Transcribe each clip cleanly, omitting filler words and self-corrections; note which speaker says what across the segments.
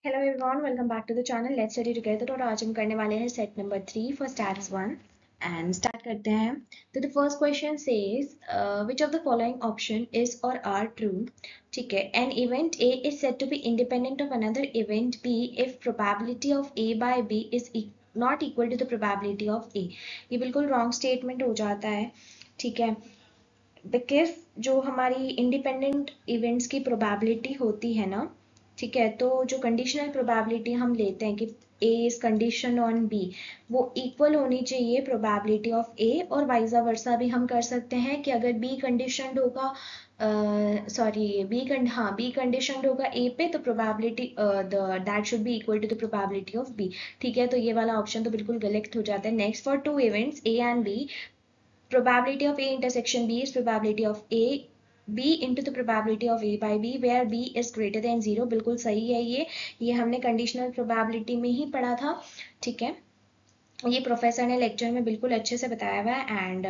Speaker 1: Hello everyone, welcome back to the channel let's study together. और आज हम करने वाले हैं set number 3 for stats 1 and start करते हैं। तो the first question says which of the following option is और आर ट्रू। ठीक है, an event A is said to be independent of another event B if probability of A by B is not equal to the probability of A. ये बिल्कुल wrong statement हो जाता है। ठीक है, बिकॉज जो हमारी इंडिपेंडेंट इवेंट्स की प्रोबेबिलिटी होती है ना, ठीक है, तो जो कंडीशनल प्रोबेबिलिटी हम लेते हैं कि ए इज कंडीशन ऑन बी, वो इक्वल होनी चाहिए प्रोबेबिलिटी ऑफ ए, और वाइजा वर्सा भी हम कर सकते हैं कि अगर बी कंडीशनड होगा बी कंडीशनड होगा ए पे, तो probability that should be equal to the probability of B. ठीक है, तो ये वाला ऑप्शन तो बिल्कुल गलत हो जाता है। Next, for two events A and B, probability of A intersection B is probability of A B into the probability of A by B where B is greater than 0। बिल्कुल सही है ये हमने कंडीशनल प्रोबेबिलिटी में ही पढ़ा था। ठीक है, ये प्रोफेसर ने लेक्चर में बिल्कुल अच्छे से बताया हुआ है एंड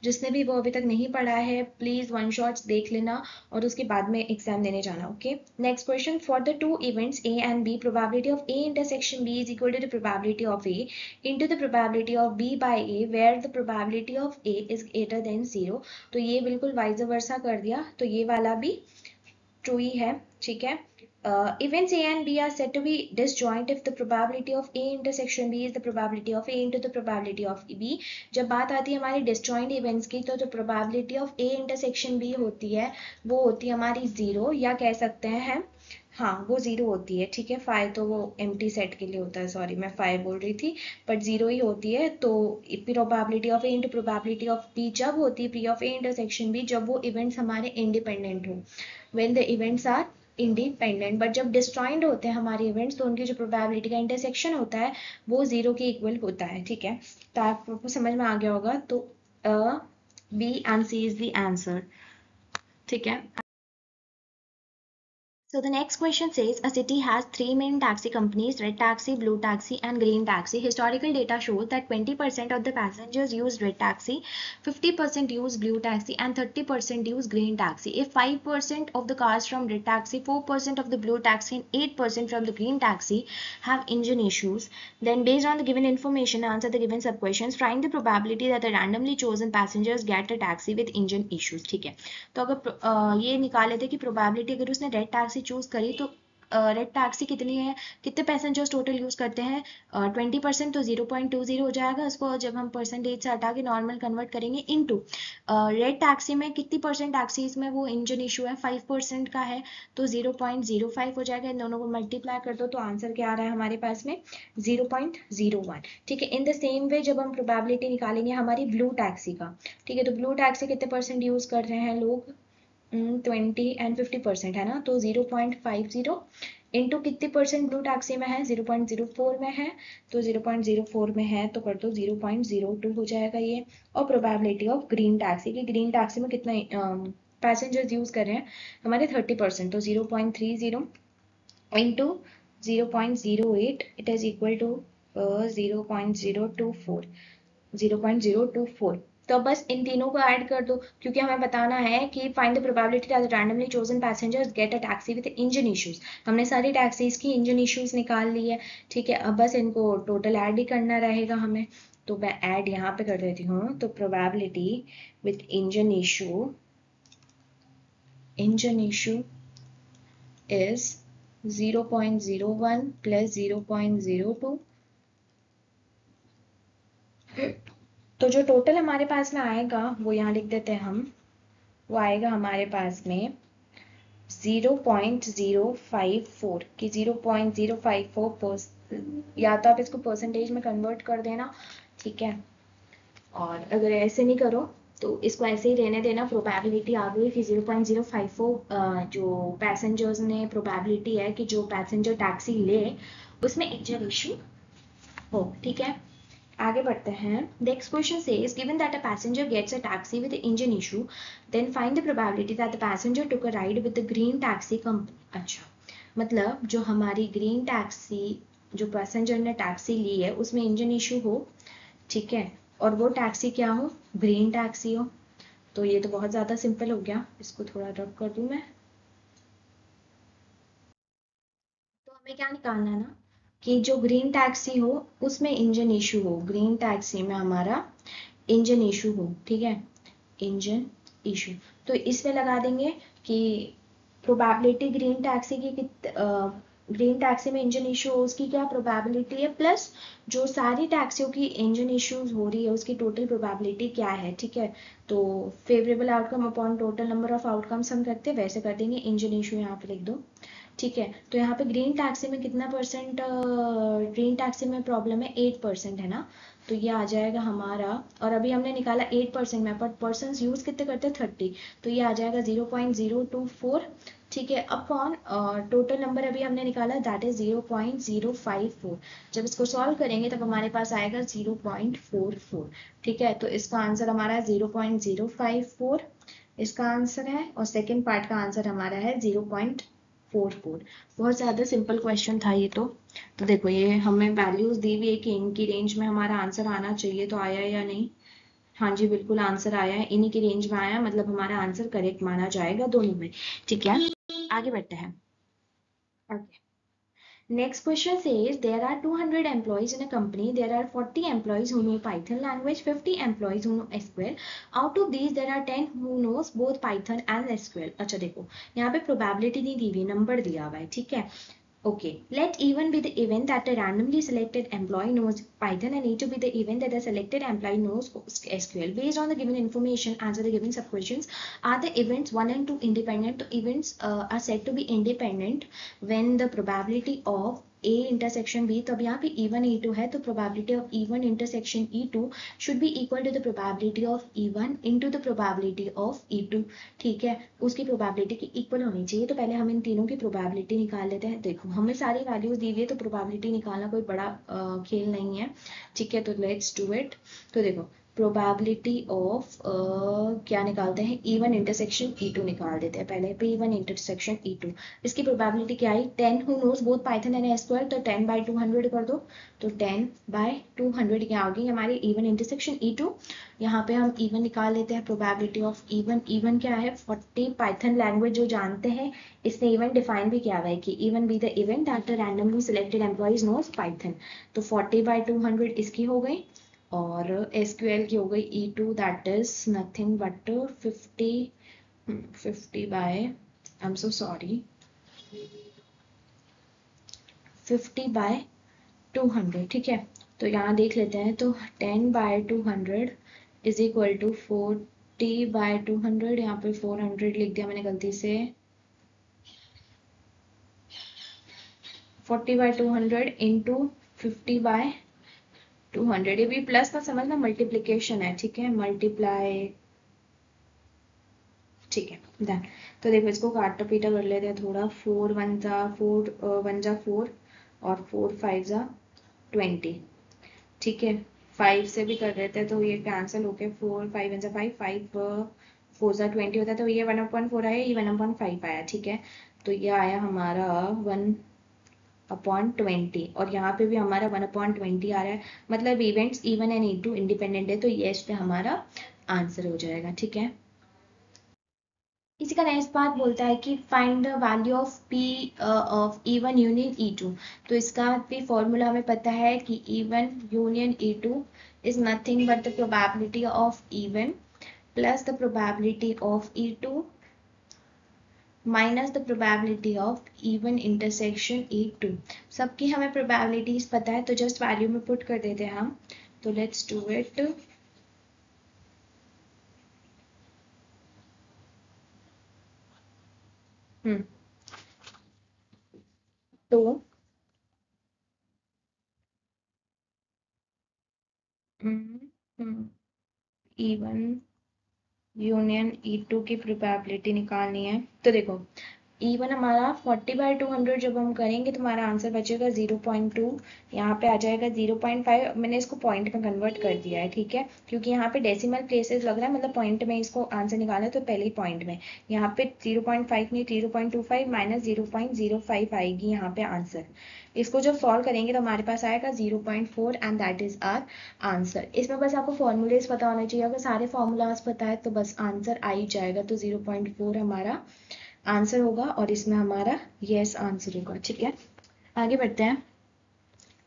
Speaker 1: जिसने भी वो अभी तक नहीं पढ़ा है प्लीज वन शॉट्स देख लेना और उसके बाद में एग्जाम देने जाना। Okay, next question, for the two events A and B, probability of A intersection B is equal to the probability of A into the probability of B by A where the probability of A is greater than 0। तो ये बिल्कुल wise वर्सा कर दिया, तो ये वाला भी true ही है। ठीक है, events A and B are said to be disjoint if the probability of A intersection B is the probability of A into the probability of B। जब बात आती है हमारी disjoint events की, तो जो probability of A intersection B होती है वो होती है हमारी 0, या कह सकते हैं हाँ वो 0 होती है। ठीक है, 5 तो वो एम्प्टी सेट के लिए होता है, सॉरी मैं 5 बोल रही थी, बट 0 ही होती है। तो probability of A into probability of B जब होती है, P of A intersection B, जब वो इवेंट्स हमारे इंडिपेंडेंट हो, when the events are independent. But जब डिस्ट्रॉइंड होते हैं हमारे इवेंट्स, तो उनकी जो प्रोबेबिलिटी का इंटरसेक्शन होता है वो 0 के इक्वल होता है। ठीक है, तो आपको समझ में आ गया होगा। तो B and C is the answer. ठीक है, so the next question says a city has three main taxi companies: red taxi, blue taxi and green taxi. Historical data shows that 20% of the passengers use red taxi, 50% use blue taxi and 30% use green taxi. If 5% of the cars from red taxi, 4% of the blue taxi and 8% from the green taxi have engine issues, then based on the given information answer the given sub questions. Find the probability that the randomly chosen passengers get a taxi with engine issues। ठीक है, तो अगर ये निकाले थे कि probability अगर उसने रेड टैक्सी चूज करी, तो रेड टैक्सी कितनी है, कितने पैसेंजर्स टोटल यूज करते हैं, 20%, तो 0.20 हो जाएगा। इसको जब हम परसेंटेज से हटा के नॉर्मल कन्वर्ट करेंगे इनटू रेड टैक्सी में कितनी परसेंट टैक्सीज में वो इंजन इशू है, 5% का है, तो 0.05 हो जाएगा। इन दोनों को मल्टीप्लाई कर दो तो आंसर क्या आ रहा है हमारे पास में, 0.01। ठीक है, इन द सेम वे जब हम प्रोबेबिलिटी निकालेंगे हमारी ब्लू टैक्सी का, ठीक है, तो ब्लू टैक्सी कितने परसेंट यूज कर रहे हैं लोग, 20 and 50% है ना, तो 0.50 इंटू कितनी परसेंट ब्लू टैक्सी में है, 0.04 में है, तो 0.04 में है तो कर दो 0.02 हो जाएगा ये। और प्रोबेबिलिटी ऑफ ग्रीन टैक्सी की, ग्रीन टैक्सी में कितना पैसेंजर्स यूज कर रहे हैं हमारे 30%, तो 0.30 into 0.08 it is equal to 0.024, 0.024। तो बस इन तीनों को ऐड कर दो, क्योंकि हमें बताना है कि find the probability that randomly chosen passengers get a taxi with engine issues. हमने सारी टैक्सीज की इंजन इश्यूज निकाल ली है। ठीक है, अब बस इनको टोटल ऐड ही करना रहेगा हमें, तो मैं ऐड यहाँ पे कर देती हूँ। तो probability with engine issue is 0.01 plus 0.02। तो जो टोटल हमारे पास में आएगा वो यहाँ लिख देते हैं हम, वो आएगा हमारे पास में 0.054 की 0.054 या तो आप इसको परसेंटेज में कन्वर्ट कर देना। ठीक है, और अगर ऐसे नहीं करो तो इसको ऐसे ही रहने देना। प्रोबेबिलिटी आ गई कि 0.054 जो पैसेंजर्स ने प्रोबेबिलिटी है कि जो पैसेंजर टैक्सी ले उसमें इंजन इशू हो। ठीक है, आगे बढ़ते हैं। Next question says given that a passenger gets a taxi with engine issue, then find the probability that the passenger took a ride with the green taxi company. अच्छा, मतलब जो हमारी ग्रीन टैक्सी, जो पैसेंजर ने taxi ली है उसमें engine issue हो, ठीक है, और वो टैक्सी क्या हो, ग्रीन टैक्सी हो। तो ये तो बहुत ज़्यादा सिंपल हो गया, इसको थोड़ा रब कर दूं मैं। तो हमें क्या निकालना है ना कि जो ग्रीन टैक्सी हो उसमें इंजन इशू हो, ग्रीन टैक्सी में हमारा इंजन इशू हो, ठीक है, इंजन इशू। तो इसमें लगा देंगे कि प्रोबेबिलिटी ग्रीन टैक्सी की ग्रीन टैक्सी में इंजन इशू हो उसकी क्या प्रोबेबिलिटी है, प्लस जो सारी टैक्सियों की इंजन इश्यूज हो रही है उसकी टोटल प्रोबेबिलिटी क्या है, ठीक है। तो favourable outcome upon total number of outcomes हम करते हैं वैसे कर देंगे, इंजन इशू यहाँ पे लिख दो, ठीक है। तो यहाँ पे ग्रीन टैक्सी में कितना परसेंट ग्रीन टैक्सी में प्रॉब्लम है, 8% है ना, तो ये आ जाएगा हमारा, और अभी हमने निकाला 8% में, बट पर्सन यूज कितने करते हैं 30, तो ये आ जाएगा 0.024, ठीक है, अपॉन टोटल नंबर अभी हमने निकाला दैट इज 0.054। जब इसको सॉल्व करेंगे तब हमारे पास आएगा 0.44, ठीक है। तो इसका आंसर हमारा 0.054 इसका आंसर है, और सेकेंड पार्ट का आंसर हमारा है 0.44। बहुत ज़्यादा सिंपल क्वेश्चन था ये तो देखो ये हमें वैल्यूज दी हुई है कि इनकी रेंज में हमारा आंसर आना चाहिए, तो आया या नहीं, हाँ जी बिल्कुल आंसर आया है, इन्हीं की रेंज में आया, मतलब हमारा आंसर करेक्ट माना जाएगा दोनों में, ठीक है। आगे बढ़ते हैं। okay. Next question says there are 200 employees in a company. There are 40 employees who know Python language, 50 employees who know SQL. Out of these there are 10 who knows both Python and SQL. अच्छा देखो यहाँ पे probability नहीं दी हुई, number दिया हुआ है, ठीक है। Okay, let even be the event that a randomly selected employee knows Python and E to be the event that the selected employee knows SQL. Based on the given information, answer the given sub-questions. Are the events 1 and 2 independent? The events are said to be independent when the probability of A intersection B, तो अब यहाँ पे E1 E2 है, तो probability of E1 intersection E2 should be equal to the probability of E1 into the probability of E2, ठीक है, उसकी probability की इक्वल होनी चाहिए। तो पहले हम इन तीनों की प्रोबेबिलिटी निकाल लेते हैं। देखो हमें सारी वैल्यूज दी हुई है तो प्रोबेबिलिटी निकालना कोई बड़ा खेल नहीं है, ठीक है, तो लेट्स डू इट। तो देखो प्रोबेबिलिटी ऑफ क्या निकालते हैं, E1 इंटरसेक्शन E2 निकाल देते हैं पहले, P1 इंटरसेक्शन E2, इसकी प्रोबेबिलिटी क्या आई, 10 who knows both Python and SQL, तो 10/200 कर दो, तो 10/200 क्या आ गई हमारी E1 इंटरसेक्शन E2। यहाँ पे हम E1 निकाल लेते हैं, प्रोबेबिलिटी ऑफ E1 क्या है 40, पाइथन लैंग्वेज जो जानते हैं इसने इवेंट डिफाइन भी किया हुआ है कि even be the event that the randomly selected employees knows Python, तो 40/200 इसकी हो गई, और एसक्यूएल की हो गई E2 that is nothing but 50 by, I am so sorry, 50/200, ठीक है। तो यहाँ देख लेते हैं, तो 10/200 इज इक्वल टू 40/200, यहाँ पे 400 लिख दिया मैंने गलती से, 40/200 इंटू 50/200, ये भी प्लस का समझना मल्टीप्लीकेशन है, ठीक है, मल्टीप्लाई, ठीक है डन। तो देखो इसको काटा पीटा कर लेते हैं थोड़ा, 4 1 जा 4 और 4 5 जा 20, ठीक है, 5 से भी कर देते हैं तो ये कैंसिल होके 4 5 1 जा 5 5 4 जा 20 होता है, तो ये 1/4 आया, ये 1/5 आया, ठीक है। तो ये आया हमारा 1/20, और यहाँ पे भी हमारा 1/20 आ रहा है, मतलब events E1 and E2 independent है, तो ये इस पे हमारा आंसर हो जाएगा, ठीक है। इसी का नेक्स्ट पार्ट बोलता है कि find the value of P of E1 union E2, तो इसका भी फॉर्मूला हमें पता है कि E1 union E2 is nothing but the probability of E1 plus the probability of E2 minus the probability of E1 intersection E2। सबकी हमें probabilities पता है, तो जस्ट वैल्यू में पुट कर देते हैं हम, तो लेट्स डू इट। तो E1 यूनियन E2 की प्रोबेबिलिटी निकालनी है, तो देखो E1 हमारा 40/200 जब हम करेंगे तो हमारा आंसर बचेगा 0.2, यहाँ पे आ जाएगा 0.5, मैंने इसको पॉइंट में कन्वर्ट कर दिया है, ठीक है, क्योंकि यहाँ पे डेसिमल प्लेसेस लग रहा है, मतलब पॉइंट में इसको आंसर निकालना है तो पहले ही पॉइंट में, यहाँ पे 0.5 नहीं 0.25 माइनस 0.05 आएगी यहाँ पे आंसर। इसको जब सॉल्व करेंगे तो हमारे पास आएगा 0.4 and that is our answer. इसमें बस आपको फॉर्मूलेज पता होने चाहिए, अगर सारे फॉर्मूलाज पता है तो बस आंसर आ ही जाएगा, तो 0.4 हमारा आंसर होगा, और इसमें हमारा यस आंसर होगा, ठीक है। आगे बढ़ते हैं।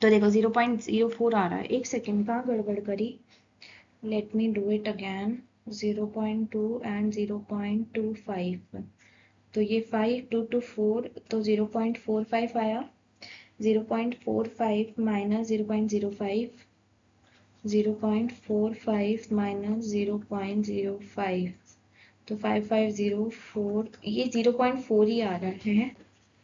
Speaker 1: तो देखो 0.04 आ रहा है, एक सेकेंड, कहाँ गड़बड़ करी, let me do it again. 0.2 and 0.25, तो ये 5 2 to 4, तो 0.45 आया। 0.45 माइनस 0.05, 0.45 माइनस 0.05, तो 5504, ये 0.4 ही आ रहा है।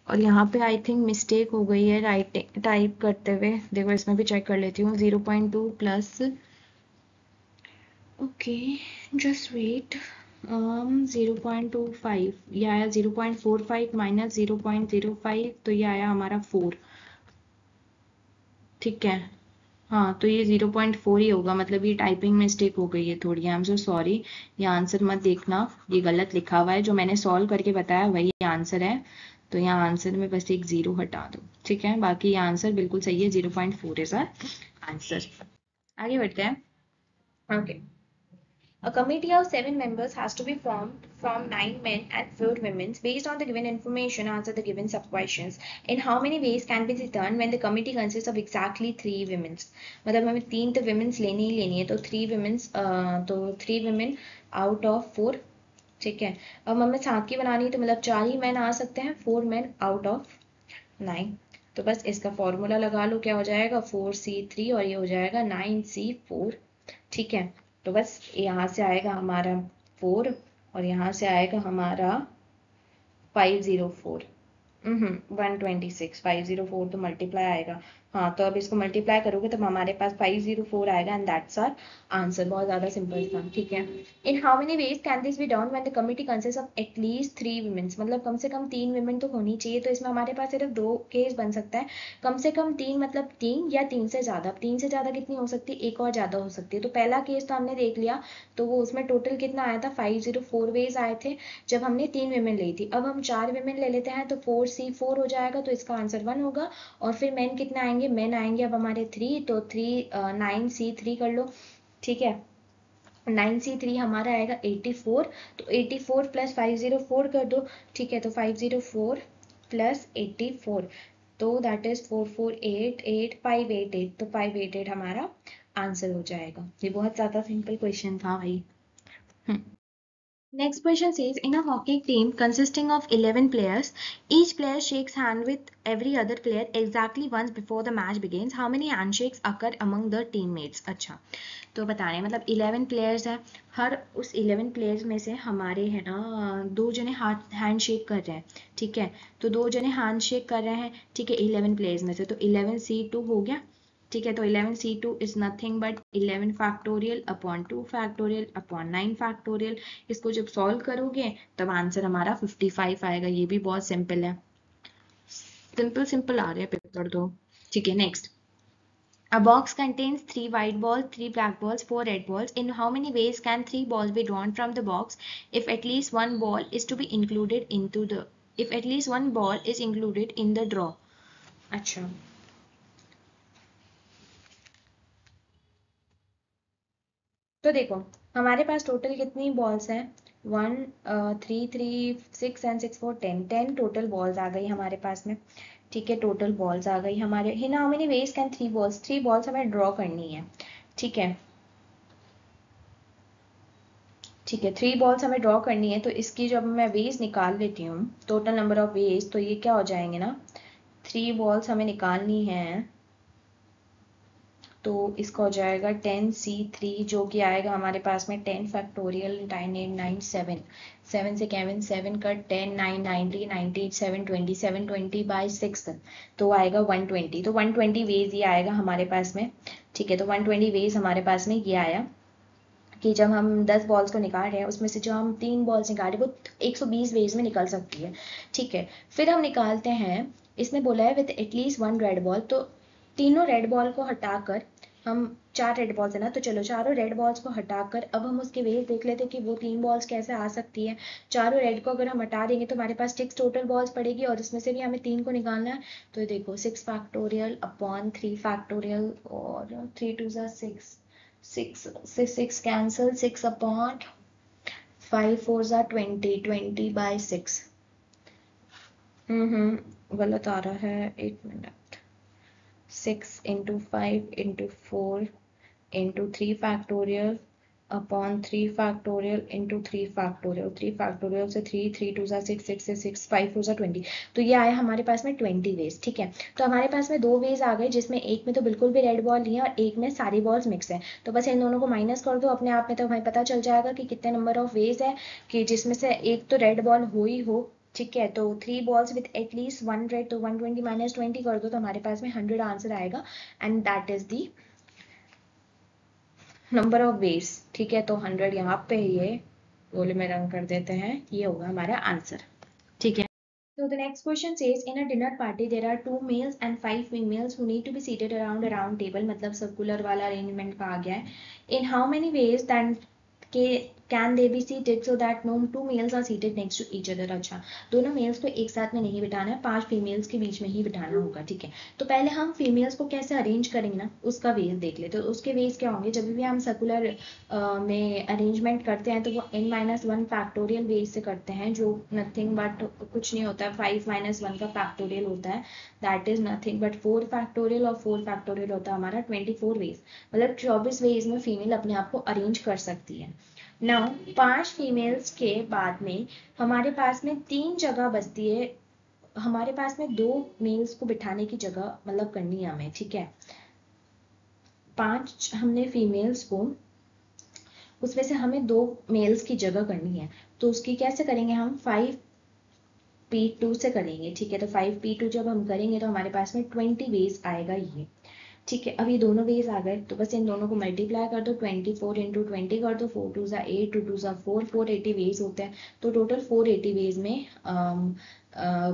Speaker 1: और यहाँ पे आई थिंक मिस्टेक हो गई है राइट टाइप करते हुए, देखो इसमें भी चेक कर लेती हूँ। 0.2 प्लस, ओके जस्ट वेट, 0.25, ये आया 0.45 माइनस 0.05, तो ये आया हमारा 4, ठीक है। हाँ तो ये 0.4 ही होगा, मतलब ये टाइपिंग मिस्टेक हो गई है थोड़ी, आई एम सो सॉरी। ये आंसर मत देखना, ये गलत लिखा हुआ है, जो मैंने सॉल्व करके बताया वही आंसर है। तो यहाँ आंसर में बस एक 0 हटा दो, ठीक है, बाकी ये आंसर बिल्कुल सही है। 0.4 इज आंसर। आगे बढ़ते हैं। Okay, a committee of 7 members has to be formed from 9 men and 4 women. Based on the given information, answer the given sub-questions. In how many ways can be determined when the committee consists of exactly 3 women? मतलब हमें 3 तो women's लेनी ही लेनी है, तो 3 women's, तो 3 women out of 4, ठीक है। अब हमें 7 की बनानी है, तो मतलब 4 ही मैन आ सकते हैं, 4 men out of 9। तो बस इसका फॉर्मूला लगा लो, क्या हो जाएगा, 4C3, और ये हो जाएगा 9C4, ठीक है। तो बस यहाँ से आएगा हमारा 4, और यहाँ से आएगा हमारा 504, 126, 504 तो मल्टीप्लाई आएगा। हाँ तो अब इसको मल्टीप्लाई करोगे तब हमारे पास 504 आएगा, एंड दैट्स आवर आंसर। बहुत ज्यादा सिंपल था, ठीक है। In how many ways can this be done when the committee consist of at least 3 womens, मतलब कम से कम 3 वुमेन तो होनी चाहिए। तो इसमें हमारे पास सिर्फ 2 केस बन सकता है, कम से कम 3 मतलब 3 या 3 से ज्यादा। 3 से ज्यादा कितनी हो सकती है, एक और ज्यादा हो सकती है। तो पहला केस तो हमने देख लिया, तो वो उसमें टोटल कितना आया था, 504 वेज आए थे जब हमने 3 विमेन ली थी। अब हम 4 विमेन ले लेते हैं, तो 4C4 हो जाएगा, तो इसका आंसर 1 होगा। और फिर मेन कितने आएंगे, मेन आएंगे अब हमारे 3, तो 9C3 कर लो, ठीक है। 9C3 हमारा आएगा 84, तो 84 प्लस 504 कर दो, ठीक है। तो 504 प्लस 84, तो दैट इज 4488588, तो 588 हमारा आंसर हो जाएगा। ये बहुत ज्यादा सिंपल क्वेश्चन था भाई। Next question says, in a hockey team consisting of 11 players, each player shakes hand with every other player exactly once before the match begins. How many handshakes occur among the teammates? अच्छा, तो बता रहे हैं मतलब 11 players हैं, हर उस 11 players में से हमारे है ना 2 जने हाथ हैंड शेक कर रहे हैं, ठीक है। तो 2 जने हैंड शेक कर रहे हैं, ठीक है, 11 प्लेयर्स में से, तो 11C2 हो गया, ठीक है। तो 11C2 is nothing but 11 factorial upon 2 factorial upon 9 factorial. इसको जब सॉल्व करोगे तब आंसर हमारा 55 आएगा। ये भी बहुत सिंपल है, सिंपल सिंपल आ रहे हैं पेपर तो, ठीक है। Next, a box contains 3 white balls, 3 black balls, 4 red balls. In how many ways can 3 balls be drawn from the box if at least one ball is to be included into the, if at least one ball is included in the draw? अच्छा, तो देखो हमारे पास total कितनी balls हैं, 1 3 3 6 and 6 4 10 total balls आ गई हमारे पास में, ठीक है। टोटल बॉल्स आ गई हमारे। इन how many ways can 3 balls हमें ड्रॉ करनी है, ठीक है, ठीक है। 3 बॉल्स हमें ड्रॉ करनी है, तो इसकी जब मैं वेज निकाल लेती हूँ, टोटल नंबर ऑफ वेज, तो ये क्या हो जाएंगे ना, 3 बॉल्स हमें निकालनी है, तो इसका हो जाएगा 10C3, जो कि आएगा हमारे पास में 10 फैक्टोरियल 9897, 7 से केविन 7 का 10 9 90 98 720 720 बाई 6, तो आएगा 120। तो 120 वेज ये आएगा हमारे पास में, ठीक है। तो 120 वेज हमारे पास में ये आया कि जब हम 10 बॉल्स को निकाल रहे हैं, उसमें से जो हम 3 बॉल्स निकाल रहे हैं वो 120 वेज में निकल सकती है, ठीक है। फिर हम निकालते हैं, इसने बोला है विथ एटलीस्ट 1 रेड बॉल, तो तीनों रेड बॉल को हटाकर, हम 4 रेड बॉल्स है ना, तो चलो चारों रेड बॉल्स को हटाकर अब हम उसके वेज देख लेते हैं कि वो 3 बॉल्स कैसे आ सकती है। चारों रेड को अगर हम हटा देंगे तो हमारे पास 6 टोटल बॉल्स पड़ेगी, और इसमें से भी हमें 3 को निकालना है। तो देखो 6 फैक्टोरियल अपॉन 3 फैक्टोरियल, और 3 2 6, 6 से 6 cancel, 6 upon 5 4 20, 20 by 6, गलत आ रहा है, 1 minute. 6 into 5 into 4 into 3 factorial upon 3 factorial into 3 factorial, 3 factorial से 3, 3 2 ज़ा 6, 6 से 6, 5 4 ज़ा 20। तो ये आया हमारे पास में 20 वेज। ठीक है, तो हमारे पास में 2 वेज आ गए, जिसमें एक में तो बिल्कुल भी रेड बॉल नहीं है और एक में सारी बॉल्स मिक्स है। तो बस इन दोनों को माइनस कर दो अपने आप में, तो हमें पता चल जाएगा कि कितने नंबर ऑफ वेज है, कि जिसमें से एक तो रेड बॉल हो ही हो। ठीक है, तो 3 बॉल्स विथ एटलीस्ट 1 रेड, तो 120 माइनस 20 कर दो तो हमारे पास में 100 आंसर आएगा, and that is the number of ways. ठीक है, तो 100 यहाँ पे ये गोले में रंग कर देते हैं, ये होगा हमारा आंसर। ठीक है, so the next question says in a dinner party there are 2 males and 5 females who need to be seated around a round table, मतलब सर्कुलर वाला अरेंजमेंट का आ गया है। in how many ways then can they be seated so that no 2 males are seated next to each other। अच्छा, दोनों mails को एक साथ में नहीं बिठाना है, 5 फीमेल्स के बीच में ही बिठाना होगा। ठीक है, तो पहले हम फीमेल्स को कैसे अरेंज करेंगे ना, उसका वेज देख लेते। तो उसके वेज क्या होंगे, जब भी हम सर्कुलर में अरेंजमेंट करते हैं तो वो n-1 फैक्टोरियल वेज से करते हैं, जो नथिंग बट कुछ नहीं होता है, 5-1 का फैक्टोरियल होता है, that is nothing but 4 factorial, और 4 फैक्टोरियल होता है हमारा 24 वेज, मतलब 24 वेज में फीमेल अपने आप को अरेंज कर सकती है। नाउ 5 फीमेल्स के बाद में हमारे पास में 3 जगह बचती है, हमारे पास में 2 मेल्स को बिठाने की जगह मतलब करनी है हमें। ठीक है, 5 हमने फीमेल्स को, उसमें से हमें 2 मेल्स की जगह करनी है, तो उसकी कैसे करेंगे हम, 5p2 से करेंगे। ठीक है, तो 5p2 जब हम करेंगे तो हमारे पास में 20 वेज आएगा ये। ठीक है, अब ये दोनों वेज आ गए, तो बस इन दोनों को मल्टीप्लाई कर दो, 24 इंटू 20 कर दो, 4 2 ज़ा 8, 2 2 ज़ा 4, 480 वेज होते हैं। तो टोटल 480 वेज में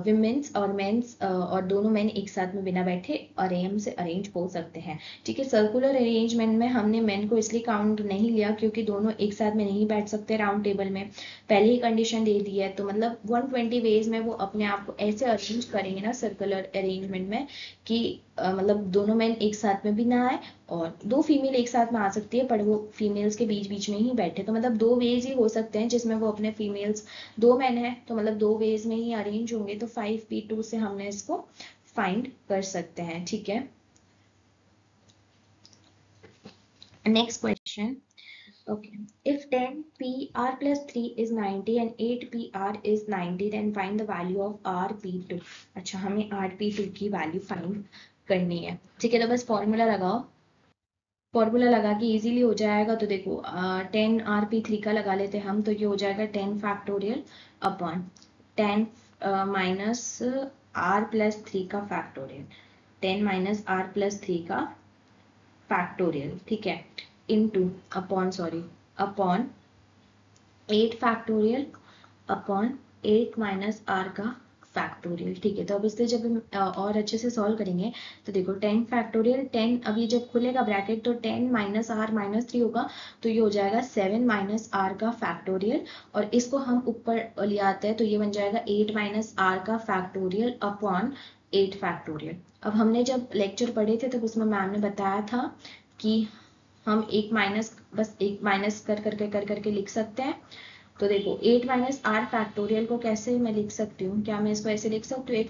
Speaker 1: विमेंस और मेंस और दोनों मेन एक साथ में बिना बैठे आराम से अरेंज हो सकते हैं। ठीक है, सर्कुलर अरेंजमेंट में हमने मेन को इसलिए काउंट नहीं लिया क्योंकि दोनों एक साथ में नहीं बैठ सकते राउंड टेबल में, पहले ही कंडीशन दे दी है। तो मतलब 120 वेज में वो अपने आप को ऐसे अरेंज करेंगे ना सर्कुलर अरेंजमेंट में कि मतलब दोनों मेन एक साथ में भी ना आए, और 2 फीमेल एक साथ में आ सकती है पर वो फीमेल्स के बीच बीच में ही बैठे। तो मतलब 2 वेज ही हो सकते हैं जिसमें वो अपने फीमेल्स, 2 मैन है तो मतलब 2 वेज में ही अरेंज होंगे, तो 5p2 से हमने इसको फाइंड कर सकते हैं। ठीक है, next question. Okay, if 10pr plus 3 is 90 and 8pr is 90, then find the value of rp2। अच्छा, हमें rp2 की वैल्यू फाइंड करनी है। ठीक है, तो बस फॉर्मूला लगाओ, फॉर्मूला लगा के इजीली हो जाएगा। तो देखो 10rp3 का लगा लेते हैं हम, तो ये हो जाएगा 10 factorial upon 10 minus r plus 3 का फैक्टोरियल, 10 माइनस r प्लस 3 का फैक्टोरियल। ठीक है, into upon sorry upon 8 factorial upon 8 minus r का फैक्टोरियल। ठीक है, तो अब इससे जब हम और अच्छे से सॉल्व करेंगे तो देखो 10 फैक्टोरियल 10, अभी जब खुलेगा ब्रैकेट तो 10 माइनस आर माइनस 3 होगा, तो ये हो जाएगा 7 माइनस आर का फैक्टोरियल, और इसको हम ऊपर ले आते हैं तो ये बन जाएगा 8 माइनस आर का फैक्टोरियल अपॉन 8 फैक्टोरियल। अब हमने जब लेक्चर पढ़े थे तब उसमें मैम ने बताया था कि हम एक माइनस, बस एक माइनस कर करके लिख सकते हैं। तो देखो 8 माइनस आर फैक्टोरियल को कैसे मैं लिख सकती हूँ, क्या मैं इसको ऐसे लिख सकती हूँ,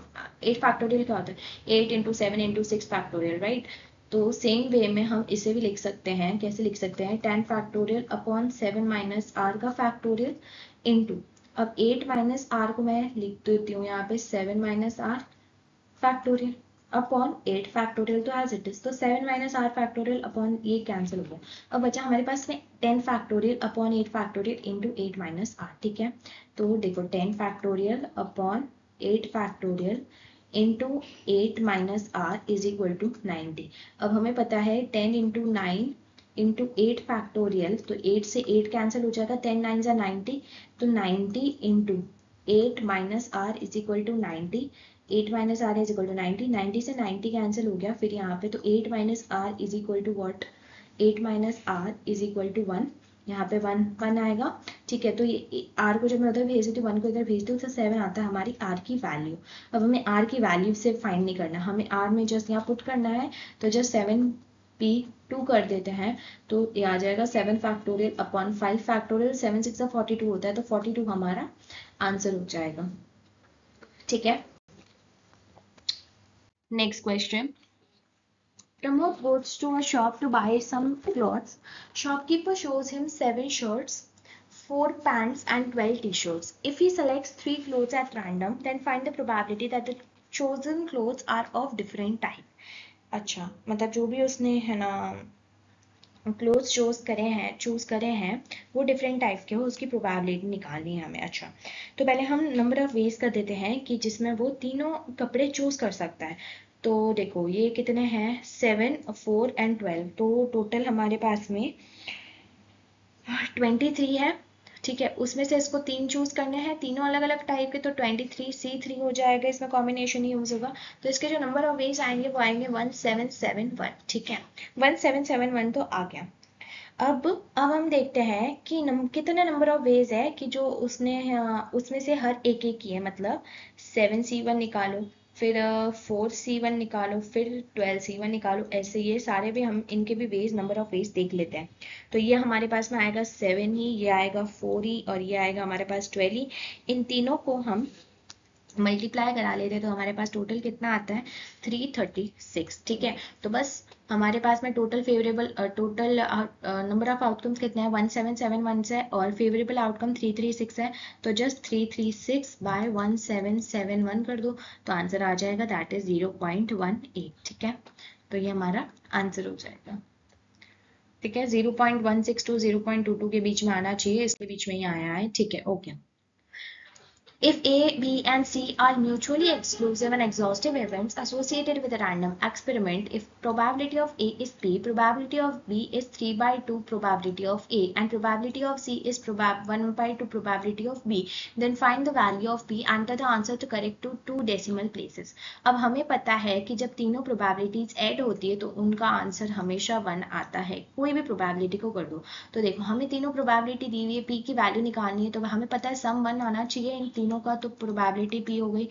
Speaker 1: 8 फैक्टोरियल क्या होता है, 8 इंटू 7 इंटू 6 फैक्टोरियल, राइट। तो सेम वे में हम इसे भी लिख सकते हैं, कैसे लिख सकते हैं, 10 फैक्टोरियल अपॉन 7 माइनस आर का फैक्टोरियल इंटू, अब 8 माइनस आर को मैं लिख देती हूँ यहाँ पे 7 minus r factorial upon 8 factorial, तो एज इट इज, तो 7 माइनस आर फैक्टोरियल अपॉन ये कैंसिल हो गया। अब बचा हमारे पास में 10 factorial upon 8 factorial into 8 minus r. ठीक है, तो देखो 10 factorial upon 8 factorial into 8 minus r is equal to 90। अब हमें पता है 10 इंटू 9 इंटू 8 फैक्टोरियल, तो 8 से 8 कैंसिल हो जाएगा, 10 9 जा 90, तो 90 into 8 minus r is equal to 90, 8 minus r is equal to 90, 90 से 90 कैंसिल हो गया, फिर यहाँ पे तो 8 minus r is equal to what, 8 minus r is equal to 1, यहाँ पे 1 आएगा। ठीक है, तो ये आर को जब मैं उधर भेज देती हूँ 1 को इधर भेजती हूँ तो 7 आता है हमारी आर की वैल्यू। अब हमें आर की वैल्यू से फाइंड नहीं करना, हमें आर में जस्ट यहाँ पुट करना है, तो जस्ट 7p2 कर देते हैं, तो ये आ जाएगा 7 फैक्टोरियल अपॉन 5 फैक्टोरियल, 7 6 42 होता है, तो 42 हमारा आंसर हो जाएगा। ठीक है, next question, Pramod goes to a shop to buy some clothes. Shopkeeper shows him 7 shirts, 4 pants and 12 t-shirts. If he selects 3 clothes at random, then find the probability that the chosen clothes are of different type. अच्छा, मतलब जो भी उसने है ना clothes choose करे हैं वो डिफरेंट टाइप के हो, उसकी प्रोबेबिलिटी निकालनी है हमें। अच्छा, तो पहले हम नंबर ऑफ वेज कर देते हैं कि जिसमें वो तीनों कपड़े चूज कर सकता है। तो देखो ये कितने हैं, 7, 4 एंड 12, तो टोटल हमारे पास में 23 है। ठीक है, उसमें से इसको 3 चूज करने हैं, तीनों अलग अलग टाइप के, तो 23C3 हो जाएगा, इसमें कॉम्बिनेशन यूज होगा। तो इसके जो नंबर ऑफ वेज आएंगे वो आएंगे 1771। ठीक है, 1771 तो आ गया। अब हम देखते हैं कि कितने नंबर ऑफ वेज है कि जो उसने उसमें से हर एक एक की है, मतलब 7C1 निकालो, फिर 4C1 निकालो, फिर 12C1 निकालो, ऐसे ये सारे भी हम इनके भी वेज नंबर ऑफ वेज देख लेते हैं। तो ये हमारे पास में आएगा 7 ही, ये आएगा 4 ही, और ये आएगा हमारे पास 12 ही। इन तीनों को हम मल्टीप्लाई करा लेते तो हमारे पास टोटल कितना आता है, 336। ठीक है, तो बस हमारे पास में टोटल नंबर ऑफ आउटकम्स कितने हैं, 1771 से, और फेवरेबल आउटकम 336 है, तो जस्ट 336 बाय 1771 कर दो, तो आंसर आ जाएगा, दैट इज 0.18। ठीक है, तो ये हमारा आंसर हो जाएगा। ठीक है, 0.16 टू 0.22 के बीच में आना चाहिए, इसके बीच में ही आया है। ठीक है, okay. If A, B, and C are mutually exclusive and exhaustive events associated with a random experiment, if probability of A is P, probability of B is 3 by 2 probability of A, and probability of C is 1 by 2 probability of B, then find the value of P, enter the answer to correct to 2 decimal places. अब हमें पता है कि जब तीनों probabilities add होती है तो उनका आंसर हमेशा 1 आता है। कोई भी probability को कर दो, तो देखो हमें तीनों probability दी हुई है, P की वैल्यू निकालनी है, तो हमें पता है सम 1 आना चाहिए इन तीनों का, तो प्रोबेबिलिटी P हो गई।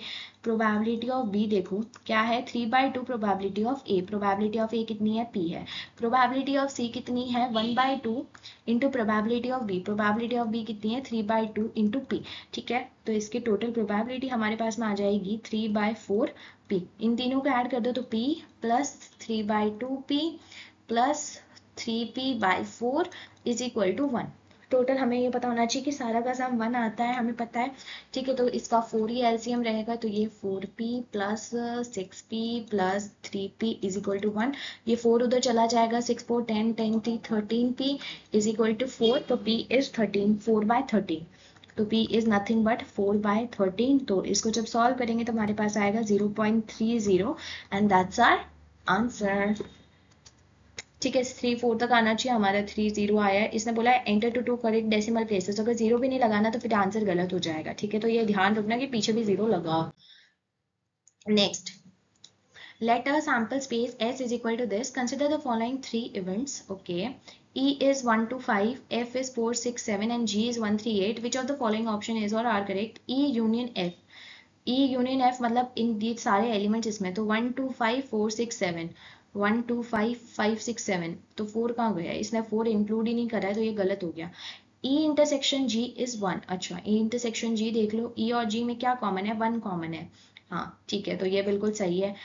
Speaker 1: प्रोबेबिलिटी ऑफ B देखो क्या है, 3 by 2 probability of A, probability of A कितनी है, P है। प्रोबेबिलिटी ऑफ C कितनी है, 1 by 2 into probability of B, probability of B कितनी है, 3 by 2 इंटू P। ठीक है, तो इसकी टोटल प्रोबेबिलिटी हमारे पास में आ जाएगी 3 by 4 P। इन तीनों को ऐड कर दो तो P plus 3 by 2 P plus 3P by 4 is equal to 1। Total हमें ये पता होना चाहिए कि सारा का सम 1 आता है, हमें पता है। ठीक है, तो इसका 4 ही एलसीएम रहेगा, तो ये 4P plus 6P plus 3P is equal to 1। ये 4 उधर चला जाएगा, 6 4 10 10 3 13P इज इक्वल टू 4, तो P इज 13, 4 by 13, तो P is nothing but 4 by 13। तो इसको जब सॉल्व करेंगे तो हमारे पास आएगा 0.30 एंड दैट्स आवर आंसर। ठीक है, 3 4 तक आना चाहिए, हमारा 30 आया है। इसने बोला है enter to 2 correct decimal places, अगर 0 भी नहीं लगाना तो फिर आंसर गलत हो जाएगा। ठीक है, तो ये ध्यान रखना कि पीछे भी 0 लगा। Next, let a sample space S is equal to this. Consider the following 3 events. Okay, E is 1 to 5, F is 4 6 7 and G is 1 3 8. Which of the following option is or are correct? E union F, E union F मतलब इन ये सारे elements इसमें, तो 1 2 5 4 6 7, 1 2 5 5 6 7, तो 4 कहाँ गया, इसने 4 include ही नहीं करा है, तो ये गलत हो गया। E intersection G is 1। अच्छा, E इंटरसेक्शन G देख लो, E और G में क्या कॉमन है, 1 कॉमन है। हाँ ठीक है, तो ये बिल्कुल सही है।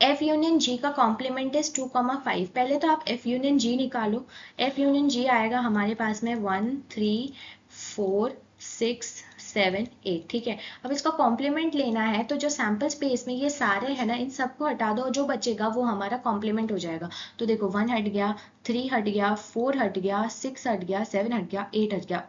Speaker 1: F यूनियन G का कॉम्प्लीमेंट इज 2,5। पहले तो आप F यूनियन G निकालो। F यूनियन G आएगा हमारे पास में 1 3 4 6 7 8। ठीक है, अब इसका कॉम्प्लीमेंट लेना है, तो जो सैंपल स्पेस में ये सारे है ना, इन सबको हटा दो, जो बचेगा वो हमारा कॉम्प्लीमेंट हो जाएगा। तो देखो 1 हट गया, 3 हट गया, 4 हट गया, 6 हट गया, 7 हट गया, 8 हट गया,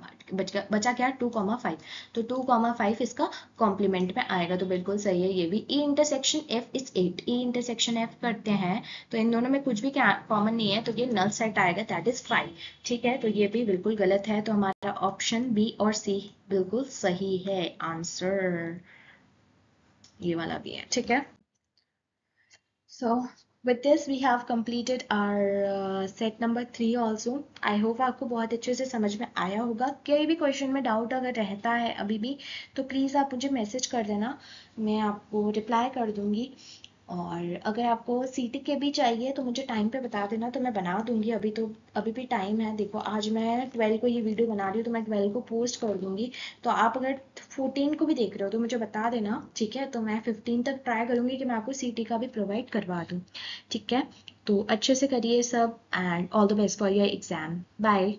Speaker 1: बचा क्या 2,5, तो 2,5 इसका कॉम्प्लीमेंट में आएगा, तो बिल्कुल सही है ये भी। E intersection F is 8, E intersection F करते हैं तो इन दोनों में कुछ भी कॉमन नहीं है, तो ये नल सेट आएगा, दैट इज 5। ठीक है, तो ये भी बिल्कुल गलत है, तो हमारा ऑप्शन बी और सी बिल्कुल सही है आंसर, ये वाला भी है। ठीक है, सो with this we have completed our set number 3 also. I hope आपको बहुत अच्छे से समझ में आया होगा। कोई भी क्वेश्चन में डाउट अगर रहता है अभी भी, तो प्लीज़ आप मुझे मैसेज कर देना, मैं आपको रिप्लाई कर दूंगी। और अगर आपको सीटी के भी चाहिए तो मुझे टाइम पे बता देना, तो मैं बना दूंगी। अभी भी टाइम है, देखो आज मैं 12 को ये वीडियो बना रही हूँ तो मैं 12 को पोस्ट कर दूंगी। तो आप अगर 14 को भी देख रहे हो तो मुझे बता देना, ठीक है। तो मैं 15 तक ट्राई करूंगी कि मैं आपको सीटी का भी प्रोवाइड करवा दूँ, ठीक है। तो अच्छे से करिए सब, and all the best for your exam. Bye.